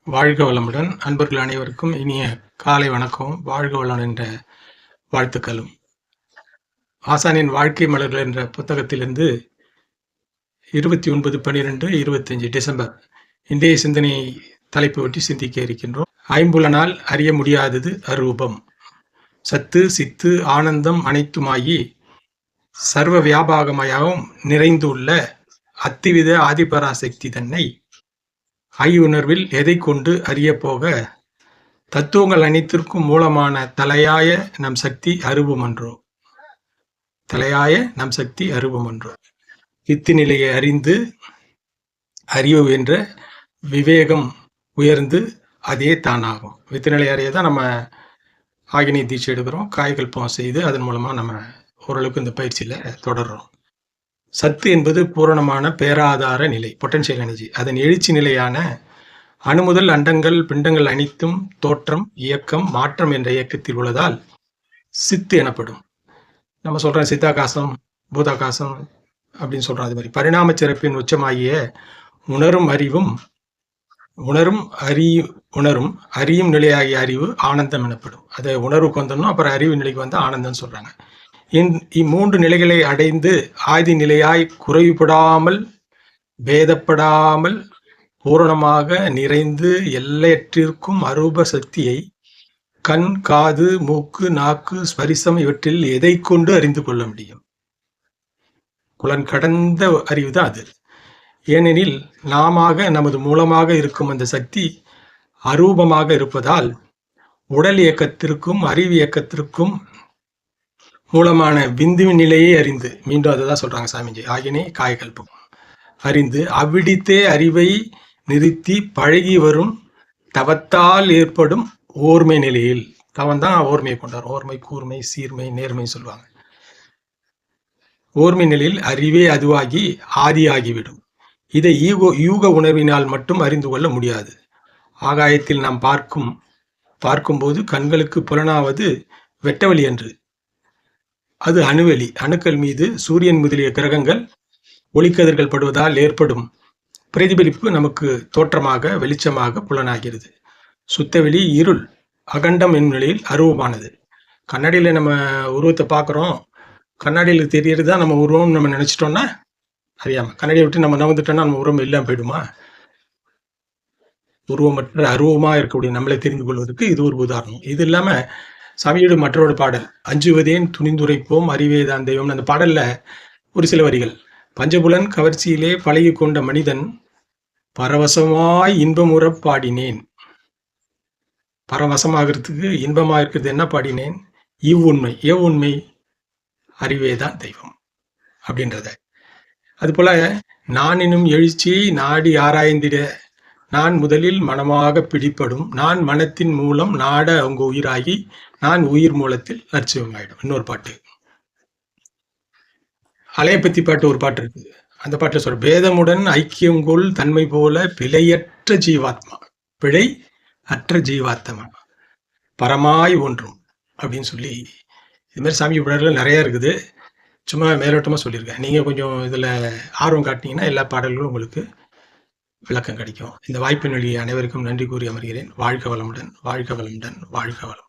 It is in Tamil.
வாழ்க வளமுடன். அன்பர்கள் அனைவருக்கும் இனிய காலை வணக்கம். வாழ்க வளமுடன் என்ற வாழ்த்துக்களும். ஆசானின் வாழ்க்கை மலர்கள் என்ற புத்தகத்திலிருந்து 29/12/25 டிசம்பர் இன்றைய சிந்தனை தலைப்பு ஒட்டி சிந்திக்க இருக்கின்றோம். ஐம்புலனால் அறிய முடியாதது அரூபம். சத்து சித்து ஆனந்தம் அனைத்துமாகி சர்வ வியாபகமாகவும் நிறைந்துள்ள அத்திவித ஆதிபராசக்தி தன்னை ஐயுணர்வில் எதை கொண்டு அறியப்போக தத்துவங்கள் அனைத்திற்கும் மூலமான தலையாய நம் சக்தி அருவமன்றோ. தலையாய நம் சக்தி அருவமன்றோ. வித்து நிலையை அறிந்து அறிவு என்ற விவேகம் உயர்ந்து அதே தானாகும். வித்து நிலை அறியதான் நம்ம ஆகினி தீட்சை எடுக்கிறோம், காய்கல்பம் செய்து அதன் மூலமா நம்ம ஓரளவுக்கு இந்த பயிற்சியில தொடர்றோம். சத்து என்பது பூரணமான பேராதார நிலை, பொட்டன்ஷியல் எனர்ஜி. அதன் எழுச்சி நிலையான அணுமுதல் அண்டங்கள் பிண்டங்கள் அனைத்தும் தோற்றம் இயக்கம் மாற்றம் என்ற இயக்கத்தில் உள்ளதால் சித்து எனப்படும். நம்ம சொல்றோம் சித்தாகாசம் பூதாகாசம் அப்படின்னு சொல்றோம். அது மாதிரி பரிணாம சிறப்பின் உச்சமாகிய உணரும் அறியும் நிலையாகிய அறிவு ஆனந்தம் எனப்படும். அதை உணர்வுக்கு வந்தோம்னா அப்புறம் அறிவு நிலைக்கு வந்து ஆனந்தம் சொல்றாங்க. இம்மூன்று நிலைகளை அடைந்து ஆதி நிலையாய் குறைவுபடாமல் பேதப்படாமல் பூரணமாக நிறைந்து எல்லையற்றிருக்கும் அரூப சக்தியை கண் காது மூக்கு நாக்கு ஸ்பரிசம் இவற்றில் எதை கொண்டு அறிந்து கொள்ள முடியும்? புலன் கடந்த அறிவு தான் அது. ஏனெனில் நமது மூலமாக இருக்கும் அந்த சக்தி அரூபமாக இருப்பதால் உடல் இயக்கத்திற்கும் அறிவு இயக்கத்திற்கும் மூலமான விந்துவின் நிலையை அறிந்து, மீண்டும் அதை தான் சொல்றாங்க சாமிஜி, ஆகினே காய்கல்பம் அறிந்து அவ்விடித்தே அறிவை நிறுத்தி பழகி வரும் தவத்தால் ஏற்படும் ஓர்மை நிலையில், தவம் தான் ஓர்மையை கொண்டார். ஓர்மை கூர்மை சீர்மை நேர்மை சொல்லுவாங்க. ஓர்மை நிலையில் அறிவே அதுவாகி ஆதியாகிவிடும். இதை யூக உணர்வினால் மட்டும் அறிந்து கொள்ள முடியாது. ஆகாயத்தில் நாம் பார்க்கும்போது கண்களுக்கு புலனாவது வெட்டவெளி என்று. அது அணுவெளி. அணுக்கள் மீது சூரியன் முதலிய கிரகங்கள் ஒளிக்கதிர்கள் படுவதால் ஏற்படும் பிரதிபலிப்பு நமக்கு தோற்றமாக வெளிச்சமாக புலனாகிறது. சுத்தவெளி இருள் அகண்டம் என்னும் நிலையில் அருவமானது. கண்ணாடியில நம்ம உருவத்தை பார்க்குறோம், கண்ணாடியில் தெரியறது தான் நம்ம உருவம் நம்ம நினைச்சிட்டோம்னா அறியாம கண்ணாடியை விட்டு நம்ம நகர்ந்துட்டோம்னா நம்ம உருவம் இல்லாமல் போயிடுமா? உருவமற்ற அருவமா இருக்கக்கூடிய நம்மளை தெரிந்து கொள்வதற்கு இது ஒரு உதாரணம். இது இல்லாம சாமியோட மற்றொரு பாடல் அஞ்சுவதேன் துணிந்துரைப்போம் அறிவேதான் தெய்வம். அந்த பாடல்ல ஒரு சில வரிகள், பஞ்சபுலன் கவர்ச்சியிலே பழகி கொண்ட மனிதன் பரவசமாய் இன்பமுற பாடினேன். பரவசமாகிறதுக்கு இன்பமாக இருக்கிறது என்ன பாடினேன்? இவ்வுண்மை. எவ்வுண்மை? அறிவேதான் தெய்வம் அப்படின்றத. அது போல நான் எனும் எழுச்சியை நாடி ஆராய்ந்திட நான் முதலில் மனமாக பிடிப்படும், நான் மனத்தின் மூலம் நாட அவங்க உயிராகி நான் உயிர் மூலத்தில் நற்சிவமாயிடும். இன்னொரு பாட்டு அலையப்பத்தி பாட்டு ஒரு பாட்டு இருக்கு. அந்த பாட்டுல சொல்ற பேதமுடன் ஐக்கியங்கொள் தன்மை போல பிழை அற்ற ஜீவாத்மா பரமாய் ஒன்றும் அப்படின்னு சொல்லி இது மாதிரி சாமி பாடல்கள் நிறைய இருக்குது. சும்மா மேலோட்டமா சொல்லியிருக்கேன். நீங்க கொஞ்சம் இதுல ஆர்வம் காட்டினீங்கன்னா எல்லா பாடல்களும் உங்களுக்கு விளக்கம் கிடைக்கும். இந்த வாய்ப்பின் வழி அனைவருக்கும் நன்றி கூறி அமர்கிறேன். வாழ்க வளமுடன், வாழ்க வளமுடன், வாழ்க வளம்.